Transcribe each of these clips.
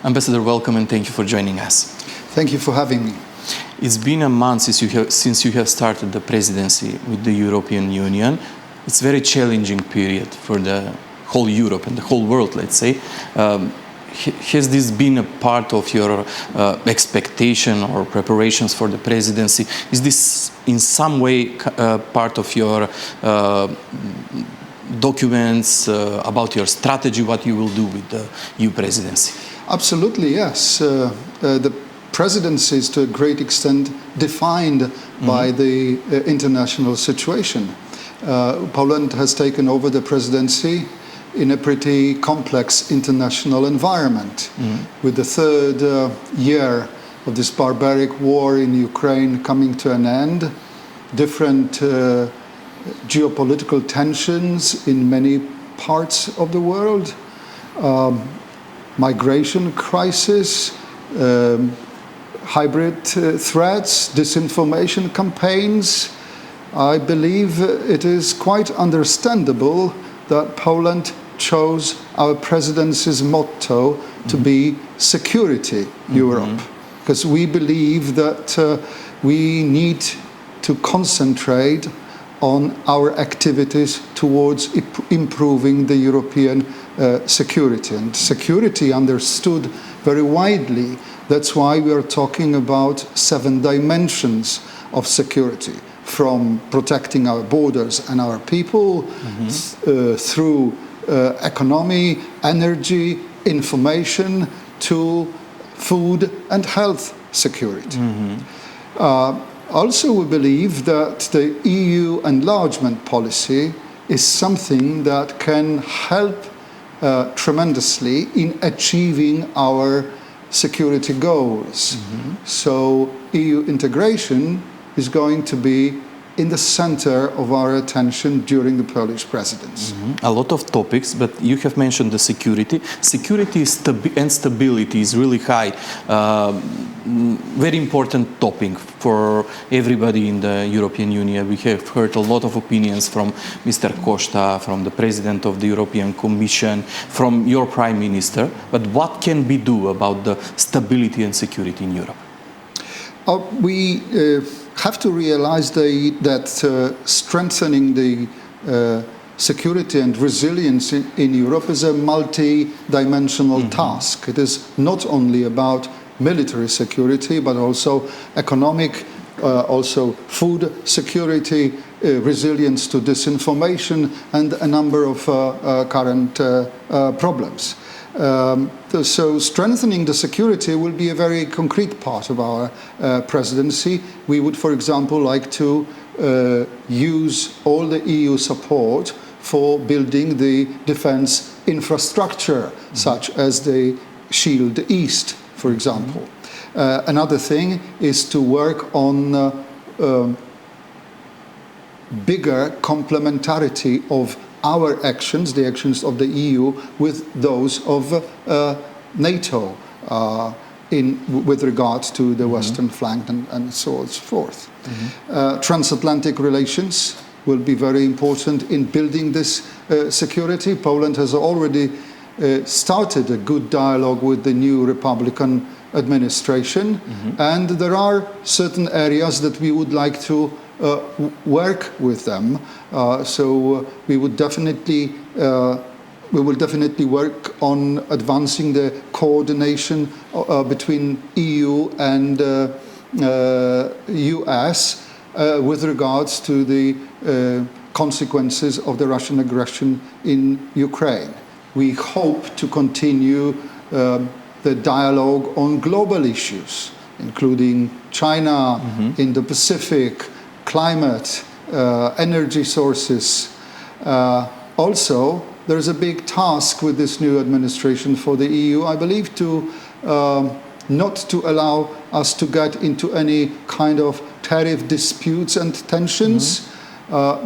Ambassador, welcome and thank you for joining us. Thank you for having me. It's been a month since you have started the presidency with the European Union. It's a very challenging period for the whole Europe and the whole world, let's say. Has this been a part of your expectation or preparations for the presidency? Is this in some way part of your documents about your strategy, what you will do with the EU presidency? Absolutely, yes. The presidency is to a great extent defined by the international situation. Poland has taken over the presidency in a pretty complex international environment, with the third year of this barbaric war in Ukraine coming to an end, different geopolitical tensions in many parts of the world, migration crisis, hybrid threats, disinformation campaigns. I believe it is quite understandable that Poland chose our presidency's motto to be Security Europe, because we believe that we need to concentrate on our activities towards improving the European security. And security understood very widely. That's why we are talking about 7 dimensions of security, from protecting our borders and our people through economy, energy, information, to food and health security. Also, we believe that the EU enlargement policy is something that can help tremendously in achieving our security goals. So EU integration is going to be in the center of our attention during the Polish presidency. A lot of topics, but you have mentioned the security. Security and stability is really high. Very important topic for everybody in the European Union. We have heard a lot of opinions from Mr. Costa, from the President of the European Commission, from your Prime Minister. But what can we do about the stability and security in Europe? We have to realize that strengthening the security and resilience in Europe is a multi-dimensional task. It is not only about military security, but also economic, also food security, resilience to disinformation, and a number of current problems. So strengthening the security will be a very concrete part of our presidency. We would, for example, like to use all the EU support for building the defense infrastructure, such as the Shield East, for example. Another thing is to work on bigger complementarity of our actions, the actions of the EU, with those of NATO with regard to the western flank and so forth. Transatlantic relations will be very important in building this security. Poland has already started a good dialogue with the new Republican administration, and there are certain areas that we would like to work with them. So we will definitely work on advancing the coordination between EU and US with regards to the consequences of the Russian aggression in Ukraine. We hope to continue the dialogue on global issues, including China, Indo-Pacific, climate, energy sources. Also, there's a big task with this new administration for the EU, I believe, to not to allow us to get into any kind of tariff disputes and tensions,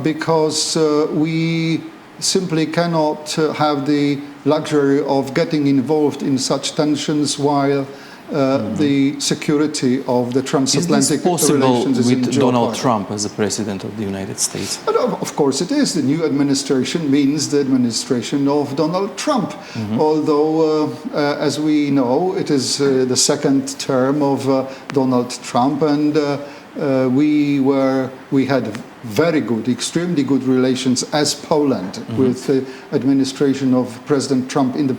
because we simply cannot have the luxury of getting involved in such tensions while the security of the Is transatlantic this possible relations is in with Donald jeopardy. Trump as the President of the United States? But of course it is. The new administration means the administration of Donald Trump, although, as we know, it is the second term of Donald Trump, and we had very good, extremely good relations as Poland with the administration of President Trump in the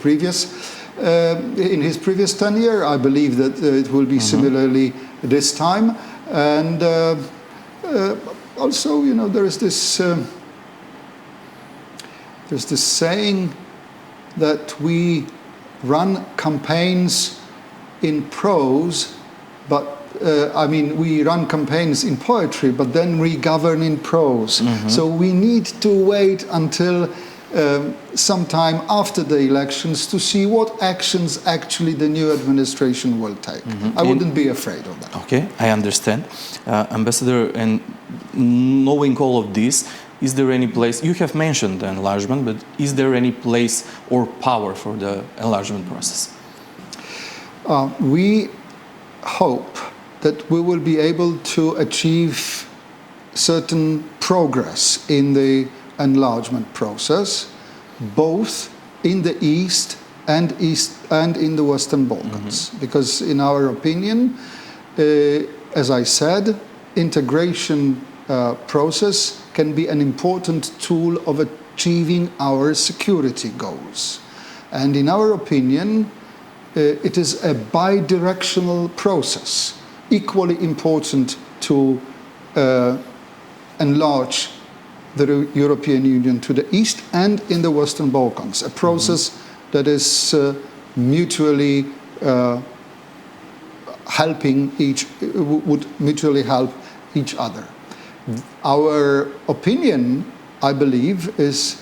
in his previous tenure. I believe that it will be similarly this time, and also, you know, there's this saying that we run campaigns in prose, but we run campaigns in poetry, but then we govern in prose. So we need to wait until sometime after the elections to see what actions actually the new administration will take. I wouldn't be afraid of that. Okay, I understand. Ambassador, and knowing all of this, is there any place, you have mentioned the enlargement, but is there any place or power for the enlargement process? We hope that we will be able to achieve certain progress in the enlargement process, both in the East and in the Western Balkans. Because in our opinion, as I said, integration process can be an important tool of achieving our security goals. And in our opinion, it is a bi-directional process, equally important to enlarge the European Union to the East and in the Western Balkans, a process that is mutually would mutually help each other. Our opinion, I believe, is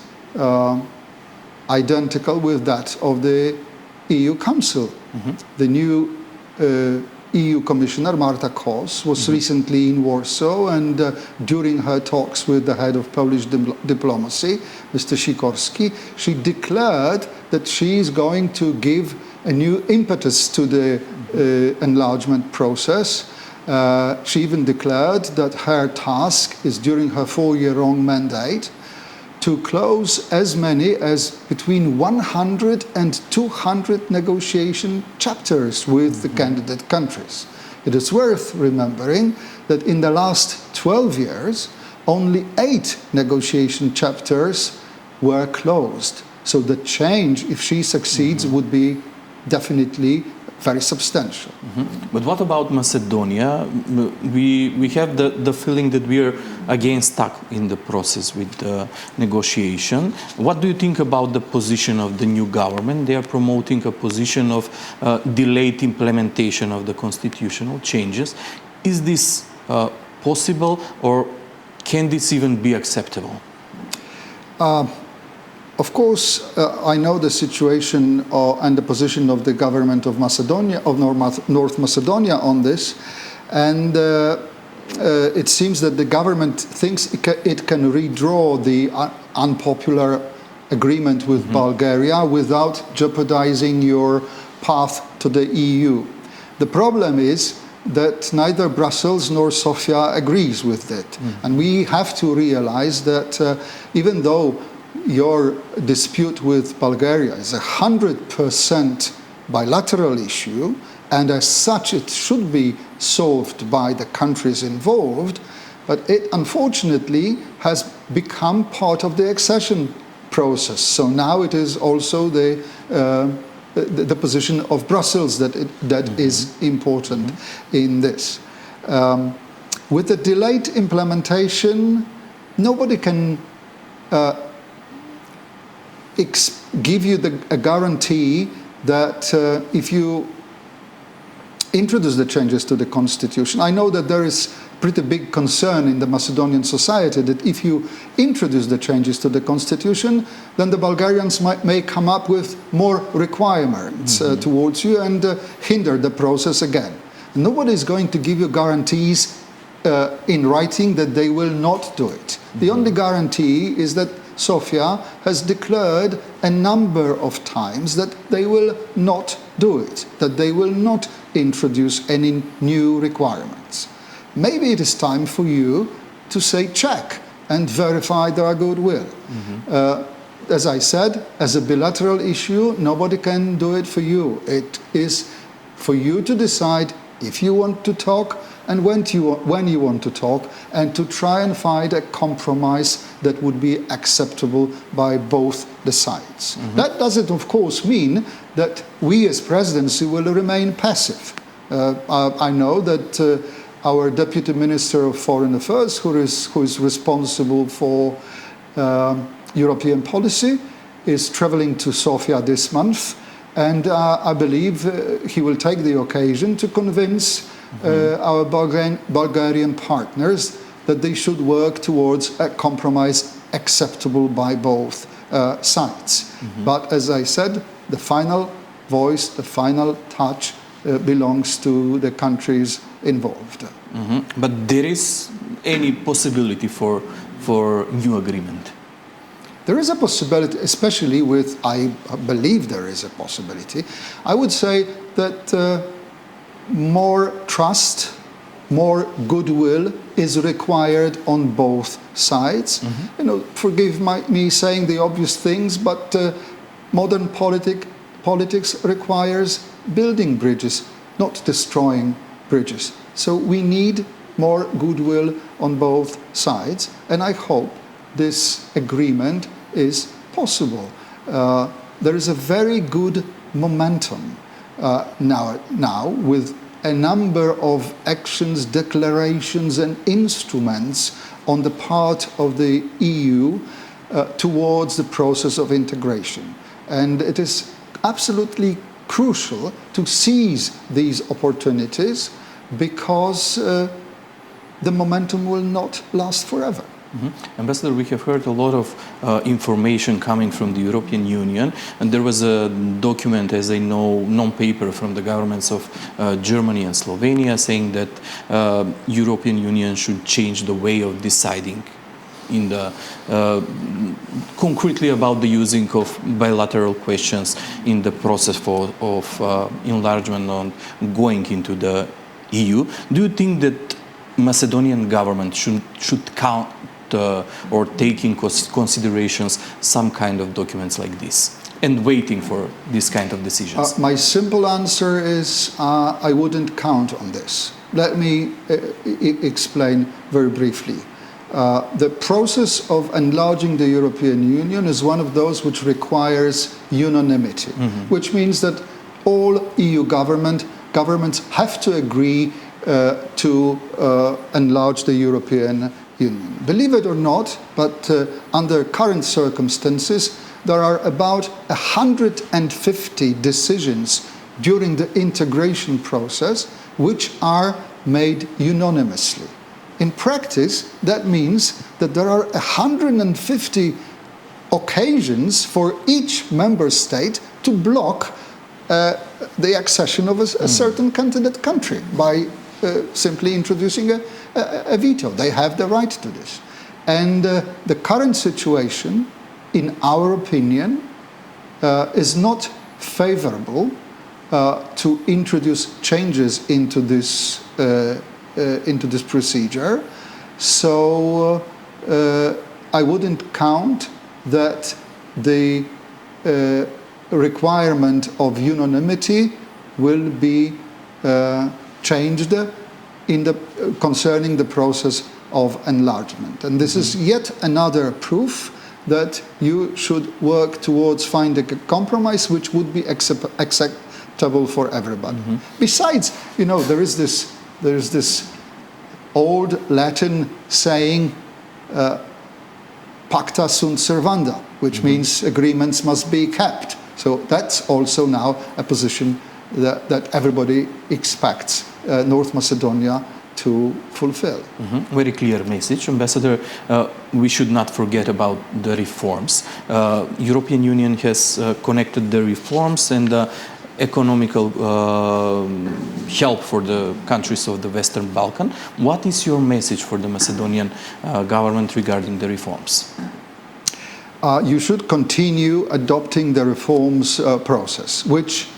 identical with that of the EU Council. The new EU Commissioner, Marta Kos, was recently in Warsaw, and during her talks with the head of Polish diplomacy, Mr. Sikorski, she declared that she is going to give a new impetus to the enlargement process. She even declared that her task is, during her 4-year-long mandate, to close as many as between 100 and 200 negotiation chapters with the candidate countries. It is worth remembering that in the last 12 years, only 8 negotiation chapters were closed. So the change, if she succeeds, would be definitely very substantial. But what about Macedonia? We have the feeling that we are again stuck in the process with the negotiation. What do you think about the position of the new government? They are promoting a position of delayed implementation of the constitutional changes. Is this possible, or can this even be acceptable? Of course, I know the situation and the position of the government of Macedonia, of North Macedonia on this, and it seems that the government thinks it can redraw the unpopular agreement with Bulgaria without jeopardizing your path to the EU. The problem is that neither Brussels nor Sofia agrees with it, and we have to realize that even though your dispute with Bulgaria is 100% bilateral issue, and as such it should be solved by the countries involved, but it unfortunately has become part of the accession process. So now it is also the position of Brussels that is important in this. With the delayed implementation, nobody can give you a guarantee that if you introduce the changes to the constitution, I know that there is pretty big concern in the Macedonian society that if you introduce the changes to the constitution, then the Bulgarians may come up with more requirements towards you and hinder the process again. Nobody is going to give you guarantees in writing that they will not do it. The only guarantee is that Sofia has declared a number of times that they will not do it, that they will not introduce any new requirements. Maybe it is time for you to say check and verify their goodwill. As I said, as a bilateral issue, nobody can do it for you. It is for you to decide if you want to talk and when you want to talk, and to try and find a compromise that would be acceptable by both the sides. That doesn't, of course, mean that we as presidency will remain passive. I know that our Deputy Minister of Foreign Affairs, who is responsible for European policy, is traveling to Sofia this month, and I believe he will take the occasion to convince our Bulgarian partners that they should work towards a compromise acceptable by both sides. But as I said, the final voice, the final touch belongs to the countries involved. But there is any possibility for new agreement? There is a possibility, especially with, I believe there is a possibility. I would say that more trust, more goodwill is required on both sides. You know, forgive me saying the obvious things, but modern politics requires building bridges, not destroying bridges. So we need more goodwill on both sides, and I hope this agreement is possible. There is a very good momentum now with a number of actions, declarations and instruments on the part of the EU towards the process of integration. And it is absolutely crucial to seize these opportunities, because the momentum will not last forever. Ambassador, we have heard a lot of information coming from the European Union, and there was a document, as I know, non-paper from the governments of Germany and Slovenia saying that European Union should change the way of deciding in the concretely about the using of bilateral questions in the process of enlargement on going into the EU. Do you think that Macedonian government should count or take in considerations some kind of documents like this and waiting for this kind of decisions? My simple answer is I wouldn't count on this. Let me explain very briefly. The process of enlarging the European Union is one of those which requires unanimity, which means that all EU governments have to agree to enlarge the European Union. Believe it or not, but under current circumstances, there are about 150 decisions during the integration process which are made unanimously. In practice, that means that there are 150 occasions for each member state to block the accession of a certain candidate country by simply introducing a veto. They have the right to this. And the current situation, in our opinion, is not favorable to introduce changes into this procedure. So I wouldn't count that the requirement of unanimity will be changed concerning the process of enlargement. And this is yet another proof that you should work towards finding a compromise which would be acceptable for everybody. Besides, you know, there is this old Latin saying, pacta sunt servanda, which means agreements must be kept. So that's also now a position that everybody expects North Macedonia to fulfill. Very clear message, Ambassador. We should not forget about the reforms. European Union has connected the reforms and economical help for the countries of the Western Balkan. What is your message for the Macedonian government regarding the reforms? You should continue adopting the reforms process, which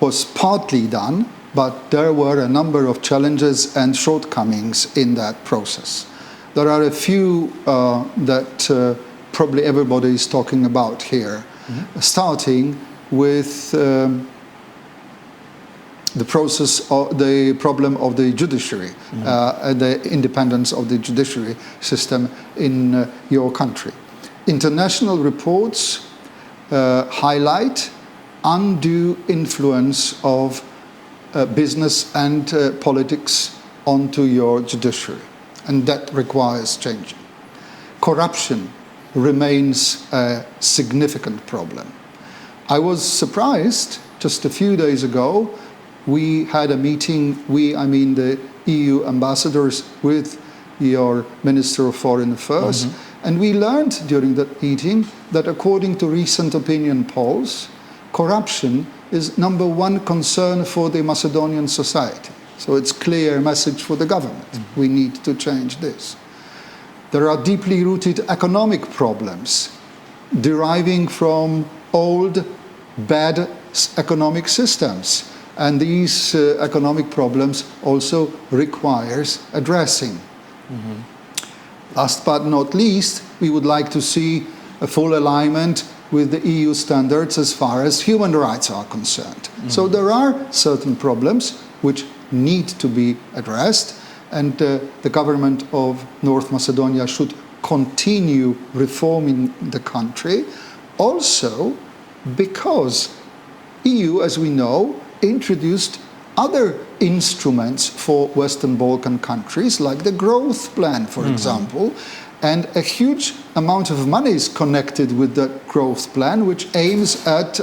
was partly done, but there were a number of challenges and shortcomings in that process. There are a few that probably everybody is talking about here, starting with the process of the problem of the judiciary, and the independence of the judiciary system in your country. International reports highlight undue influence of business and politics onto your judiciary, and that requires changing. Corruption remains a significant problem. I was surprised just a few days ago. We had a meeting, I mean the EU ambassadors, with your Minister of Foreign Affairs, and we learned during that meeting that according to recent opinion polls, corruption is number one concern for the Macedonian society. So it's a clear message for the government. We need to change this. There are deeply rooted economic problems deriving from old, bad economic systems. And these economic problems also requires addressing. Last but not least, we would like to see a full alignment with the EU standards as far as human rights are concerned. So there are certain problems which need to be addressed, and the government of North Macedonia should continue reforming the country. Also, because EU, as we know, introduced other instruments for Western Balkan countries, like the growth plan, for example, and a huge amount of money is connected with that growth plan, which aims at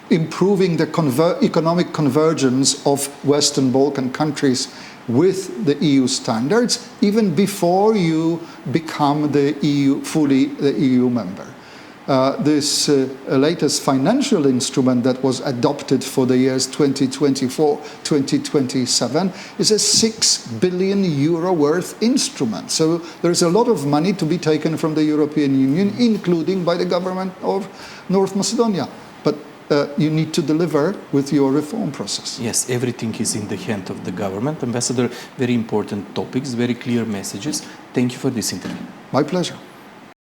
improving the economic convergence of Western Balkan countries with the EU standards, even before you become fully the EU member. This latest financial instrument that was adopted for the years 2024-2027 is a 6 billion euro worth instrument. So there's a lot of money to be taken from the European Union, including by the government of North Macedonia. But you need to deliver with your reform process. Yes, everything is in the hand of the government. Ambassador, very important topics, very clear messages. Thank you for this interview. My pleasure.